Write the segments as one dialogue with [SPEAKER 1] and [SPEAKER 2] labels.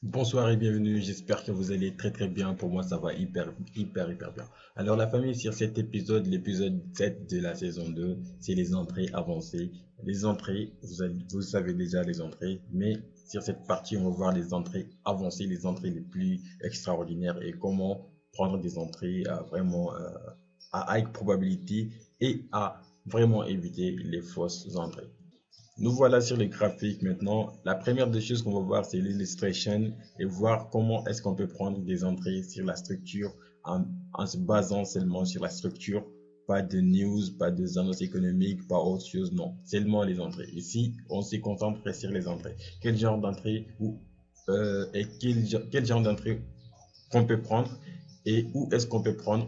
[SPEAKER 1] Bonsoir et bienvenue, j'espère que vous allez très bien. Pour moi, ça va hyper bien. Alors la famille, sur cet épisode, l'épisode 7 de la saison 2, c'est les entrées avancées. Les entrées, vous savez déjà les entrées, mais sur cette partie, on va voir les entrées avancées, les entrées les plus extraordinaires et comment prendre des entrées à high probability et à vraiment éviter les fausses entrées. Nous voilà sur les graphiques maintenant. La première des choses qu'on va voir, c'est l'illustration et voir comment est-ce qu'on peut prendre des entrées sur la structure en se basant seulement sur la structure. Pas de news, pas de annonces économiques, pas autre chose, non. Seulement les entrées. Ici, on s'est concentré sur les entrées. Quel genre d'entrée et quel genre d'entrée qu'on peut prendre et où est-ce qu'on peut prendre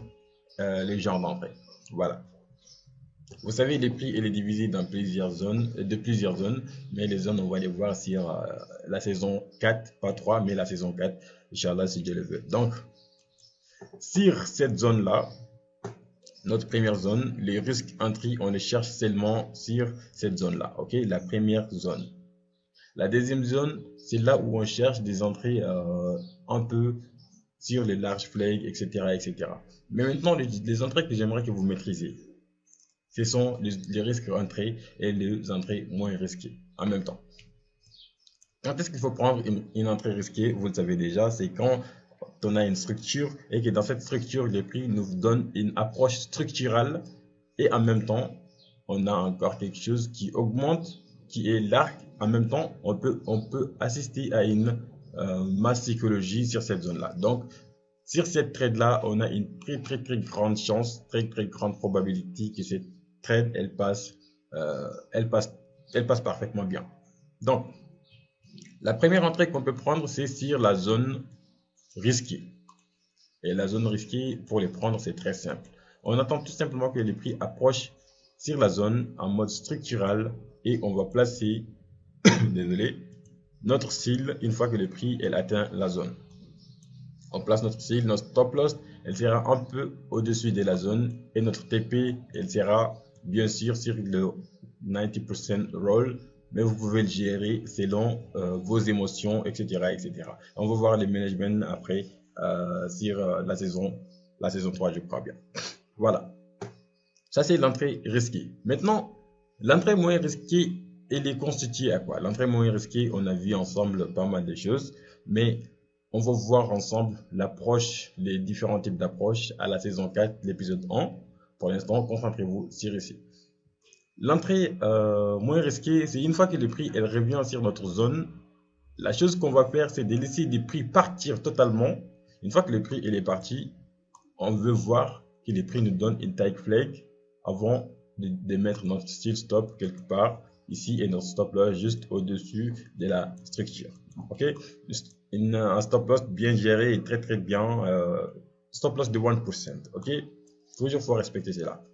[SPEAKER 1] les genres d'entrée. Voilà. Vous savez, les prix, il est divisé dans plusieurs zones, mais les zones, on va les voir sur la saison 4, pas 3, mais la saison 4, Inch'Allah, si Dieu le veut. Donc, sur cette zone-là, notre première zone, les risques entry, on les cherche seulement sur cette zone-là, ok? La première zone. La deuxième zone, c'est là où on cherche des entrées un peu sur les larges flags, etc., etc. Mais maintenant, les entrées que j'aimerais que vous maîtrisiez, ce sont les risques entrées et les entrées moins risquées en même temps. Quand est-ce qu'il faut prendre une entrée risquée? Vous le savez déjà, c'est quand on a une structure et que dans cette structure, les prix nous donnent une approche structurale et en même temps, on a encore quelque chose qui augmente, qui est l'arc. En même temps, on peut assister à une masse psychologie sur cette zone-là. Donc, sur cette trade-là, on a une très grande chance, très grande probabilité que cette trade, euh, elle passe, elle passe parfaitement bien. Donc, la première entrée qu'on peut prendre, c'est sur la zone risquée. Et la zone risquée, pour les prendre, c'est très simple. On attend tout simplement que les prix approchent sur la zone en mode structural et on va placer, désolé, notre cible une fois que le prix elle atteint la zone. On place notre cible, notre stop loss, elle sera un peu au-dessus de la zone et notre TP, elle sera bien sûr sur le 90% roll, mais vous pouvez le gérer selon vos émotions, etc., etc. On va voir les managements après sur la saison 3, je crois bien. Voilà, ça c'est l'entrée risquée. Maintenant, l'entrée moins risquée, elle est constituée à quoi? L'entrée moins risquée, on a vu ensemble pas mal de choses, mais on va voir ensemble l'approche, les différents types d'approches à la saison 4, l'épisode 1. Pour l'instant, concentrez-vous sur ici. L'entrée moins risquée, c'est une fois que le prix elle revient sur notre zone, la chose qu'on va faire, c'est de laisser les prix partir totalement. Une fois que le prix il est parti, on veut voir que les prix nous donnent une taille flag avant de mettre notre style stop quelque part ici et notre stop loss juste au-dessus de la structure. Ok, un stop loss bien géré et très bien. Stop loss de 1%. Ok, toujours faut respecter cela.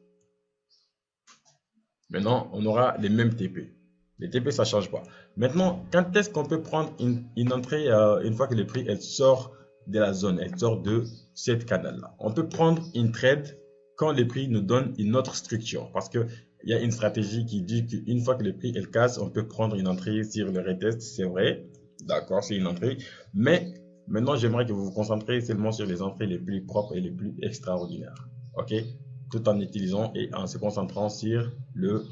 [SPEAKER 1] Maintenant, on aura les mêmes TP. Les TP, ça ne change pas. Maintenant, quand est-ce qu'on peut prendre une entrée une fois que le prix elle sort de la zone, elle sort de cette canal-là? On peut prendre une trade quand le prix nous donne une autre structure. Parce qu'il y a une stratégie qui dit qu'une fois que le prix elle casse, on peut prendre une entrée sur le retest. C'est vrai. D'accord, c'est une entrée. Mais maintenant, j'aimerais que vous vous concentrez seulement sur les entrées les plus propres et les plus extraordinaires. OK? Tout en utilisant et en se concentrant sur le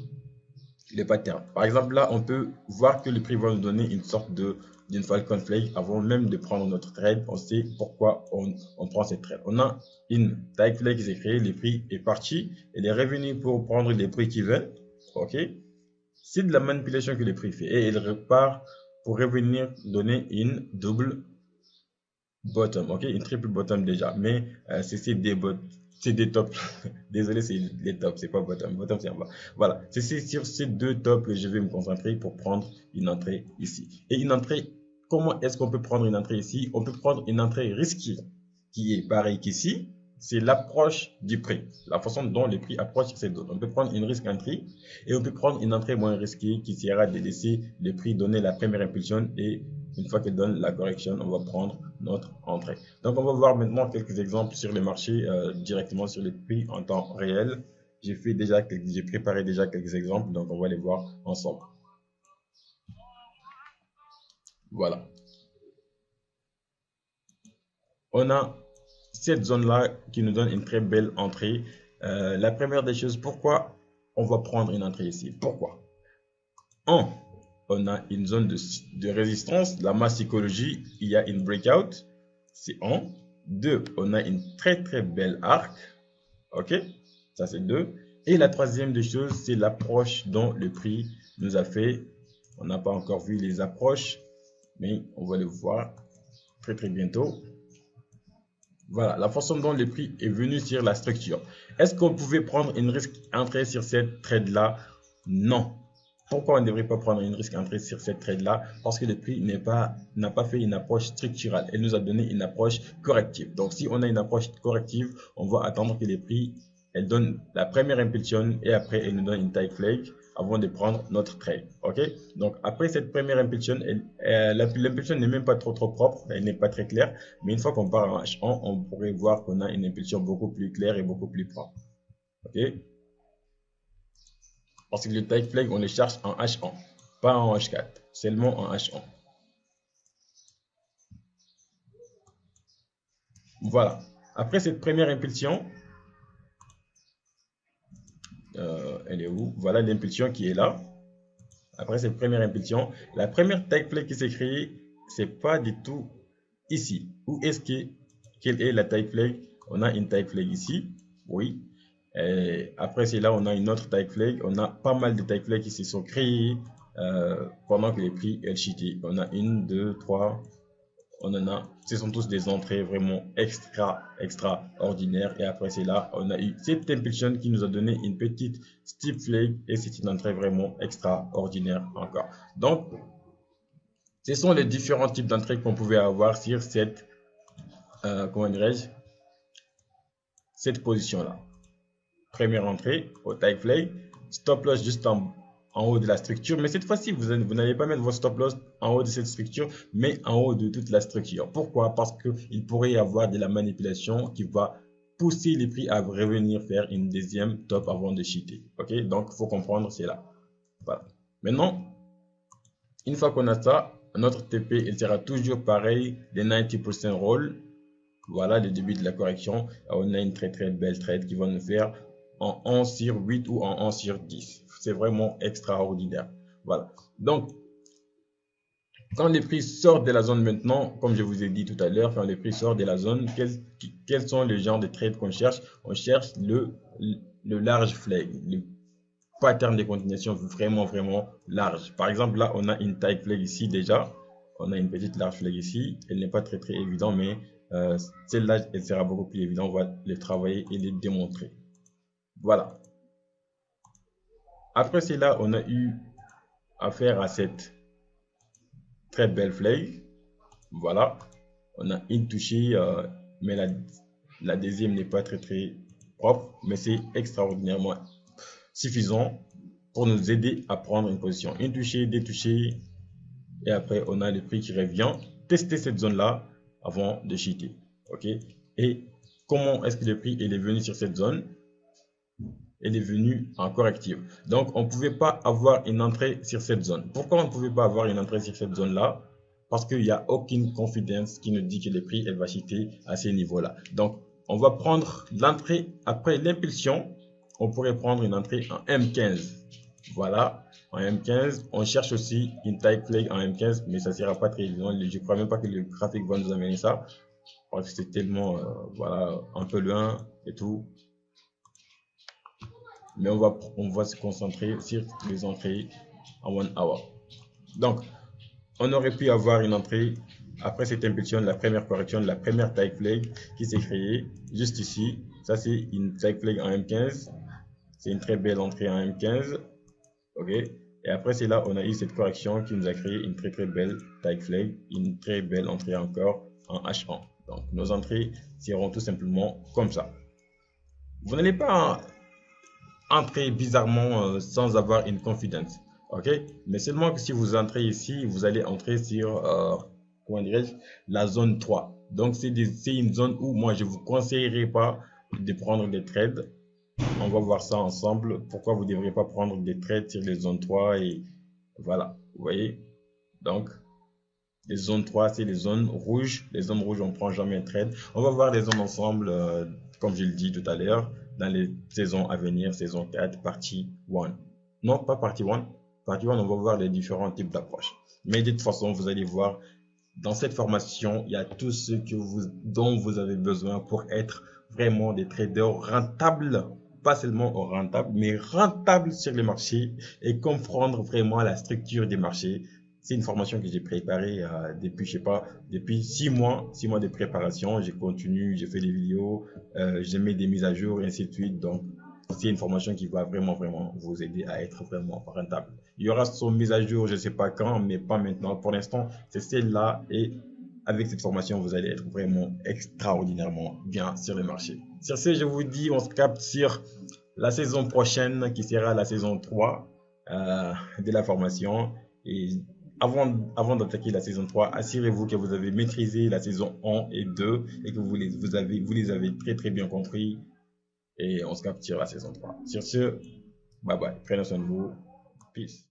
[SPEAKER 1] pattern. Par exemple, là, on peut voir que le prix va nous donner une sorte d'une Falcon Flag avant même de prendre notre trade. On sait pourquoi on prend cette trade. On a une taille flag qui s'est créée, le prix est parti, il est revenu pour prendre les prix qui veulent. OK? C'est de la manipulation que le prix fait et il repart pour revenir donner une double bottom, ok, une triple bottom déjà, mais c'est des tops. Désolé, c'est les tops, c'est pas bottom, bottom c'est en bas. Voilà, c'est sur ces deux tops que je vais me concentrer pour prendre une entrée ici. Et une entrée, comment est-ce qu'on peut prendre une entrée ici? On peut prendre une entrée risquée qui est pareil qu'ici, c'est l'approche du prix, la façon dont les prix approchent ces deux. On peut prendre une risque entrée et on peut prendre une entrée moins risquée qui sera de laisser le prix donner la première impulsion et une fois qu'il donne la correction, on va prendre notre entrée. Donc, on va voir maintenant quelques exemples sur les marchés directement sur les prix en temps réel. J'ai préparé déjà quelques exemples, donc on va les voir ensemble. Voilà. on a cette zone-là qui nous donne une très belle entrée. La première des choses, pourquoi on va prendre une entrée ici? Pourquoi? 1. On a une zone de résistance, la masse psychologie, il y a une breakout, c'est 1. 2. On a une très très belle arc, ok? Ça c'est 2. Et la troisième des choses, c'est l'approche dont le prix nous a fait. On n'a pas encore vu les approches, mais on va le voir très très bientôt. Voilà, la façon dont le prix est venu sur la structure. Est-ce qu'on pouvait prendre une risque entrée sur cette trade-là? Non. Pourquoi on ne devrait pas prendre une risque entrée sur cette trade-là? Parce que le prix n'a pas fait une approche structurelle. Elle nous a donné une approche corrective. Donc, si on a une approche corrective, on va attendre que les prix, elle donne la première impulsion et après, elle nous donne une taille flag avant de prendre notre trade. Ok? Donc, après cette première impulsion, l'impulsion n'est même pas trop propre, elle n'est pas très claire. Mais une fois qu'on part en H1, on pourrait voir qu'on a une impulsion beaucoup plus claire et beaucoup plus propre. Ok? Parce que le type flag, on le cherche en H1, pas en H4, seulement en H1. Voilà. Après cette première impulsion, elle est où? Voilà l'impulsion qui est là. Après cette première impulsion, la première type flag qui s'est créée, c'est pas du tout ici. Où est-ce quelle est la type flag? On a une type flag ici, oui. Et après c'est là on a une autre type flag. On a pas mal de type flag qui se sont créés pendant que les prix cheataient. On a une, deux, trois. On en a. Ce sont tous des entrées vraiment extraordinaires. Et après c'est là on a eu cette impulsion qui nous a donné une petite steep flag et c'est une entrée vraiment extraordinaire encore. Donc ce sont les différents types d'entrées qu'on pouvait avoir sur cette comment dirais-je, cette position là. Première entrée au type flag, stop loss juste en haut de la structure, mais cette fois-ci vous n'allez pas mettre votre stop loss en haut de cette structure mais en haut de toute la structure. Pourquoi? Parce qu'il pourrait y avoir de la manipulation qui va pousser les prix à revenir faire une deuxième top avant de cheater. Ok, donc il faut comprendre, c'est là. Voilà. Maintenant, une fois qu'on a ça, notre TP il sera toujours pareil, des 90% roll. Voilà le début de la correction. On a une très très belle trade qui va nous faire en 11 sur 8 ou en 11 sur 10. C'est vraiment extraordinaire. Voilà. Donc, quand les prix sortent de la zone maintenant, comme je vous ai dit tout à l'heure, quand les prix sortent de la zone, quels sont les genres de trades qu'on cherche? On cherche le large flag, le pattern de continuation vraiment large. Par exemple, là, on a une type flag ici déjà. On a une petite large flag ici. Elle n'est pas très évidente, mais celle-là, elle sera beaucoup plus évidente. On va les travailler et les démontrer. Voilà. Après cela, on a eu affaire à cette très belle flag. Voilà. On a une touchée, mais la deuxième n'est pas très propre, mais c'est extraordinairement suffisant pour nous aider à prendre une position. Une touchée, deux touchées, et après on a le prix qui revient. Tester cette zone-là avant de cheater. Ok. Et comment est-ce que le prix est venu sur cette zone? Elle est venue en corrective. Donc, on ne pouvait pas avoir une entrée sur cette zone. Pourquoi on ne pouvait pas avoir une entrée sur cette zone-là? Parce qu'il n'y a aucune confidence qui nous dit que le prix elle va cheater à ces niveaux-là. Donc, on va prendre l'entrée après l'impulsion. On pourrait prendre une entrée en M15. Voilà, en M15. On cherche aussi une type flag en M15, mais ça ne sera pas très évident. Je ne crois même pas que le graphique va nous amener ça. Parce que c'est tellement, voilà, un peu loin et tout. Mais on va se concentrer sur les entrées en 1 hour. Donc, on aurait pu avoir une entrée après cette impulsion, la première correction, la première type flag qui s'est créée juste ici. Ça, c'est une type flag en M15. C'est une très belle entrée en M15. Ok. Et après, c'est là on a eu cette correction qui nous a créé une très belle type flag, une très belle entrée encore en H1. Donc, nos entrées seront tout simplement comme ça. Vous n'allez pas entrer bizarrement sans avoir une confidence. Ok, mais seulement que si vous entrez ici, vous allez entrer sur comment dirais-je, la zone 3. Donc c'est une zone où moi je vous conseillerais pas de prendre des trades. On va voir ça ensemble. Pourquoi vous ne devriez pas prendre des trades sur les zones 3 et voilà, vous voyez. Donc Les zones 3, c'est les zones rouges. Les zones rouges, on ne prend jamais un trade. On va voir les zones ensemble, comme je le dis tout à l'heure, dans les saisons à venir, saison 4, partie 1. Non, pas partie 1. Partie 1, on va voir les différents types d'approches. Mais de toute façon, vous allez voir, dans cette formation, il y a tout ce dont vous avez besoin pour être vraiment des traders rentables, pas seulement rentables, mais rentables sur les marchés et comprendre vraiment la structure des marchés. C'est une formation que j'ai préparée depuis, je sais pas, depuis 6 mois de préparation. Je continue, je fais des vidéos, je mets des mises à jour et ainsi de suite. Donc, c'est une formation qui va vraiment vous aider à être vraiment rentable. Il y aura son mise à jour, je ne sais pas quand, mais pas maintenant. Pour l'instant, c'est celle-là et avec cette formation, vous allez être vraiment extraordinairement bien sur le marché. Sur ce, je vous dis, on se capte sur la saison prochaine qui sera la saison 3 de la formation. Et avant d'attaquer la saison 3, assurez-vous que vous avez maîtrisé la saison 1 et 2 et que vous les avez très bien compris. Et on se capte sur la saison 3. Sur ce, bye bye. Prenez soin de vous. Peace.